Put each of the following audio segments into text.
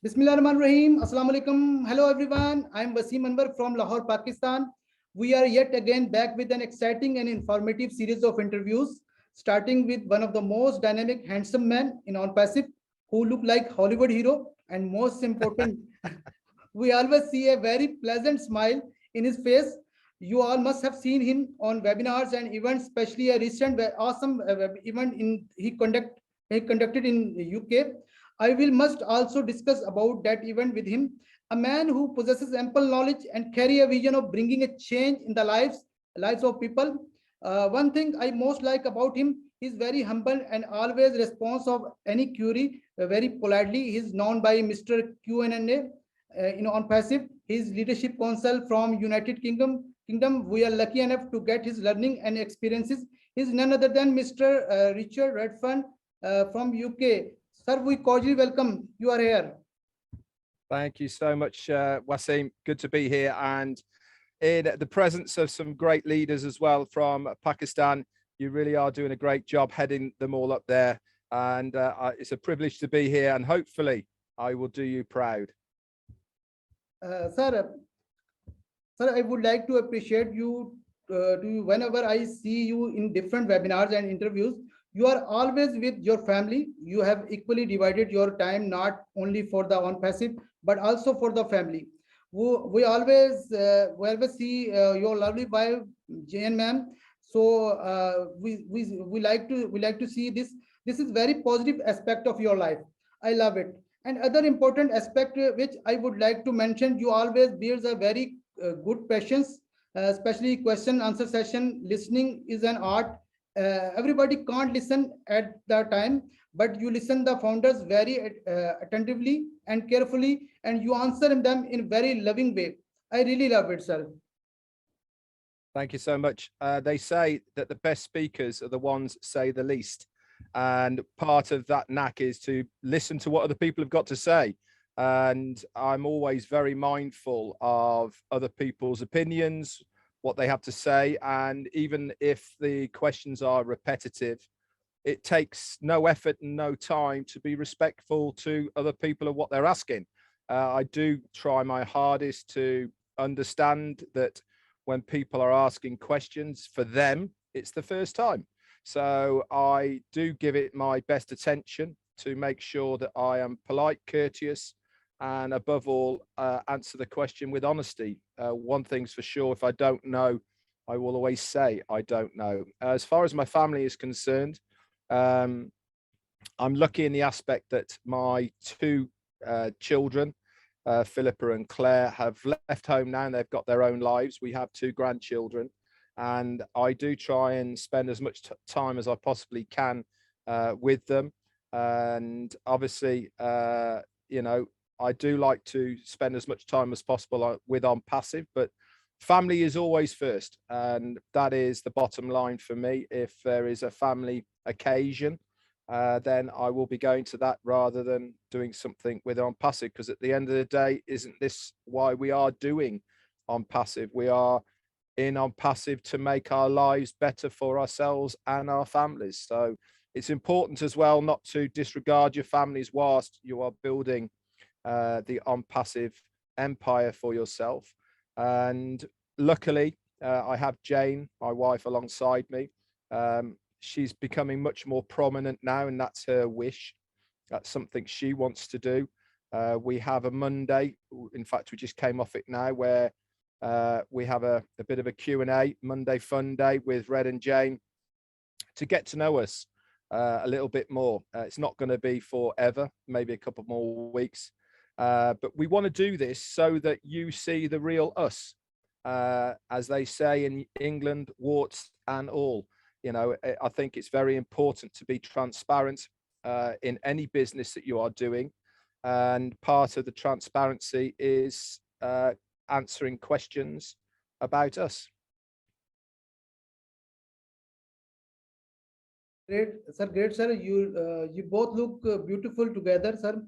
Bismillahirrahmanirrahim. Assalamu alaikum. Hello everyone. I am Wasim Anwar from Lahore, Pakistan. We are yet again back with an exciting and informative series of interviews, starting with one of the most dynamic, handsome men in ONPASSIVE who look like Hollywood hero, and most important, we always see a very pleasant smile in his face. You all must have seen him on webinars and events, especially a recent awesome event he conducted in UK. I will must also discuss about that event with him. A man who possesses ample knowledge and carry a vision of bringing a change in the lives of people. One thing I most like about him is very humble and always response of any query very politely. He is known by Mr. Q&A on passive. His leadership council from United Kingdom. We are lucky enough to get his learning and experiences. He is none other than Mr. Richard Redfern from UK. Sir, we cordially welcome you are here. Thank you so much, Wasim. Good to be here, and in the presence of some great leaders as well from Pakistan. You really are doing a great job heading them all up there, and it's a privilege to be here, and hopefully I will do you proud. Sir, I would like to appreciate you whenever I see you in different webinars and interviews. You are always with your family. You have equally divided your time, not only for the ONPASSIVE, but also for the family. We always see your lovely wife, Jane ma'am. So we like to see this. This is very positive aspect of your life. I love it. And other important aspect which I would like to mention, you always bears a very good patience, especially question answer session. Listening is an art. Everybody can't listen at the time, but you listen the founders very attentively and carefully, and you answer them in very loving way. I really love it, sir. Thank you so much. They say that the best speakers are the ones that say the least. And part of that knack is to listen to what other people have got to say. And I'm always very mindful of other people's opinions, what they have to say. And even if the questions are repetitive, it takes no effort and no time to be respectful to other people of what they're asking. I do try my hardest to understand that when people are asking questions for them, it's the first time. So I do give it my best attention to make sure that I am polite, courteous, and above all, answer the question with honesty. One thing's for sure, if I don't know, I will always say I don't know. As far as my family is concerned, I'm lucky in the aspect that my two children, Philippa and Claire, have left home now and they've got their own lives. We have two grandchildren, and I do try and spend as much time as I possibly can with them. And obviously, you know, I do like to spend as much time as possible with ONPASSIVE, but family is always first, and that is the bottom line for me. If there is a family occasion, then I will be going to that rather than doing something with ONPASSIVE, because at the end of the day, isn't this why we are doing ONPASSIVE? We are in ONPASSIVE to make our lives better for ourselves and our families. So it's important as well not to disregard your families whilst you are building the ONPASSIVE empire for yourself. And luckily, I have Jane, my wife, alongside me. She's becoming much more prominent now, and that's her wish. That's something she wants to do. We have a Monday, in fact, we just came off it now, where we have a bit of a Q&A, Monday fun day with Red and Jane, to get to know us a little bit more. It's not going to be forever, maybe a couple more weeks. But we want to do this so that you see the real us, as they say in England, warts and all. You know, I think it's very important to be transparent in any business that you are doing. And part of the transparency is answering questions about us. Great, sir. Great, sir. You both look beautiful together, sir.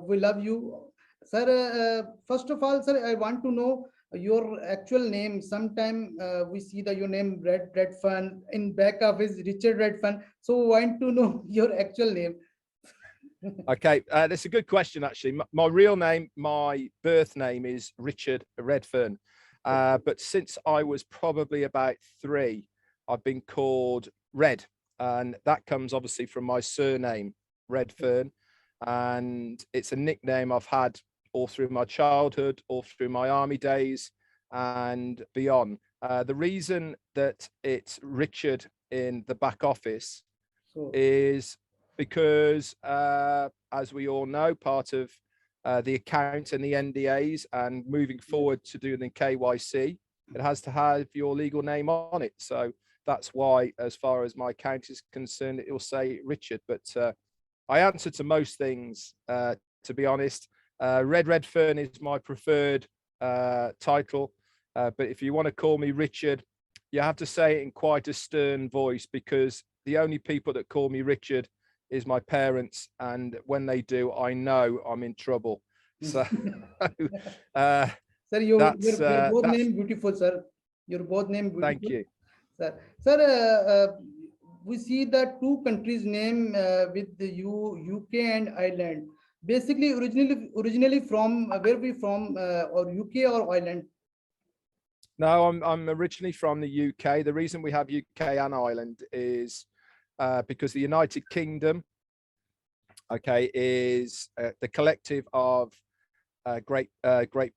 We love you, sir. First of all, sir, I want to know your actual name. Sometime we see that your name Redfern, in back of is Richard Redfern. So want to know your actual name. Okay, that's a good question, actually. My real name, my birth name is Richard Redfern. But since I was probably about 3, I've been called Red. And that comes obviously from my surname, Redfern. And it's a nickname I've had all through my childhood, all through my army days and beyond. The reason that it's Richard in the back office So, is because, as we all know, part of the account and the NDAs and moving forward to do the KYC, it has to have your legal name on it. So that's why, as far as my account is concerned, it will say Richard. But I answer to most things, to be honest. Redfern is my preferred title. But if you want to call me Richard, you have to say it in quite a stern voice, because the only people that call me Richard is my parents, and when they do, I know I'm in trouble. So sir, your that's both that's. name beautiful, sir. Your both name Thank beautiful, you. sir. Sir, we see that two countries name with the UK and Ireland. Basically, originally from where we from, or UK or Ireland? No, I'm originally from the UK. The reason we have UK and Ireland is because the United Kingdom, okay, is the collective of Great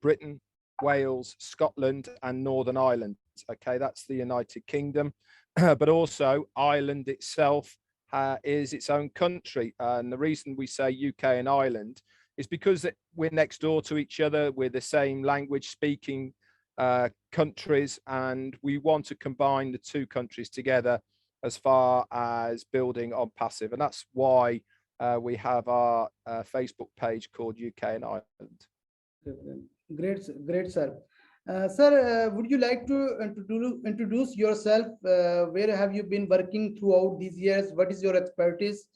Britain, Wales, Scotland, and Northern Ireland. Okay, that's the United Kingdom. But also Ireland itself is its own country. And the reason we say UK and Ireland is because we're next door to each other. We're the same language speaking countries, and we want to combine the two countries together as far as building ONPASSIVE. And that's why we have our Facebook page called UK and Ireland. Great, great, sir. Sir, would you like to introduce yourself? Where have you been working throughout these years? What is your expertise?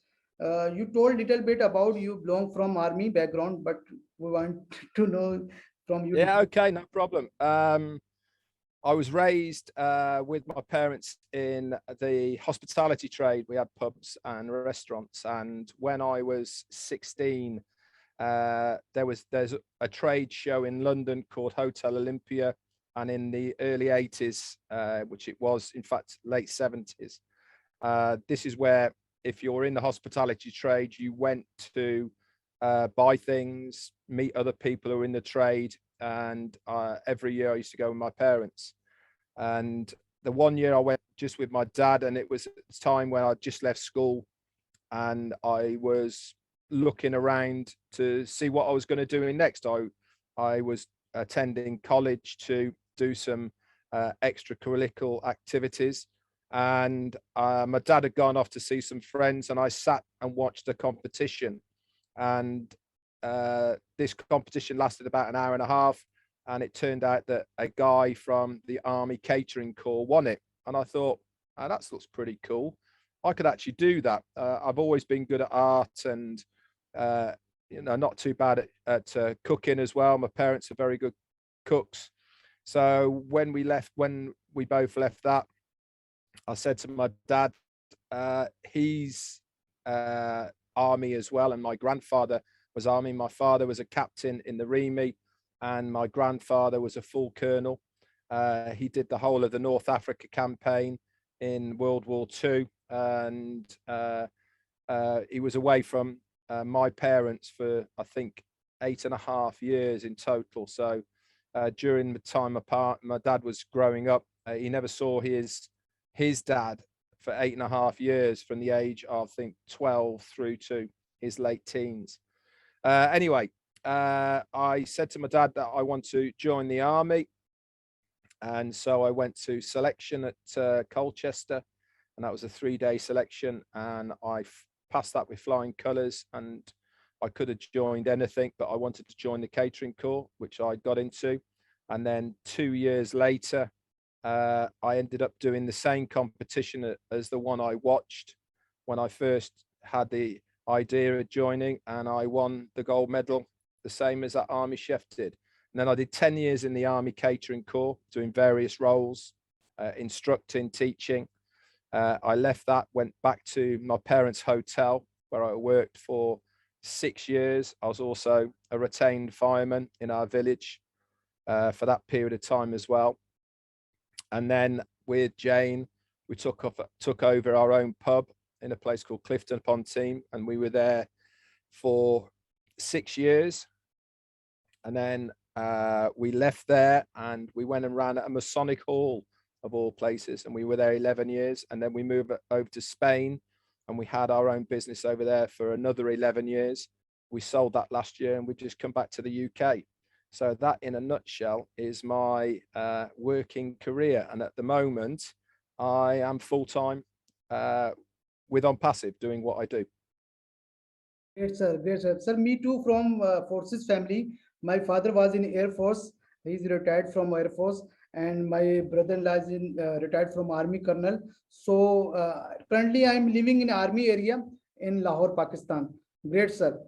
You told little bit about you belong from army background, but we want to know from you. Yeah, okay, no problem. I was raised with my parents in the hospitality trade. We had pubs and restaurants, and when I was 16, there's a trade show in London called Hotel Olympia, and in the early 80s, which it was in fact late 70s, this is where, if you're in the hospitality trade, you went to buy things, meet other people who are in the trade. And every year I used to go with my parents. And the one year I went just with my dad, and it was at the time when I just left school, and I was looking around to see what I was going to do next. I was attending college to do some extracurricular activities, and my dad had gone off to see some friends, and I sat and watched the competition. And this competition lasted about an hour and a half, and it turned out that a guy from the Army Catering Corps won it. And I thought, oh, that looks pretty cool. I could actually do that. I've always been good at art, and not too bad at cooking as well. My parents are very good cooks. So when we both left that, I said to my dad, he's army as well, and my grandfather was army. My father was a captain in the Remy, and my grandfather was a full colonel. He did the whole of the North Africa campaign in World War II, and he was away from my parents for, I think, 8.5 years in total. So during the time apart, my dad was growing up, he never saw his dad for 8.5 years, from the age of, I think, 12 through to his late teens. Anyway, I said to my dad that I want to join the army. And so I went to selection at Colchester, and that was a 3-day selection. And I passed that with flying colours, and I could have joined anything, but I wanted to join the catering corps, which I got into. And then 2 years later, I ended up doing the same competition as the one I watched when I first had the idea of joining, and I won the gold medal, the same as that army chef did. And then I did 10 years in the Army Catering Corps, doing various roles, instructing, teaching. I left that, went back to my parents' hotel, where I worked for 6 years. I was also a retained fireman in our village for that period of time as well. And then with Jane, we took over our own pub in a place called Clifton upon Team, and we were there for 6 years. And then we left there and we went and ran at a Masonic Hall of all places, and we were there 11 years. And then we moved over to Spain, and we had our own business over there for another 11 years. We sold that last year, and we just come back to the UK. So that, in a nutshell, is my working career. And at the moment, I am full-time with ONPASSIVE, doing what I do. Great, sir. Great, sir. Sir, me too, from forces family. My father was in Air Force. He's retired from Air Force, and my brother-in-law is retired from Army Colonel. So currently, I'm living in Army area in Lahore, Pakistan. Great, sir.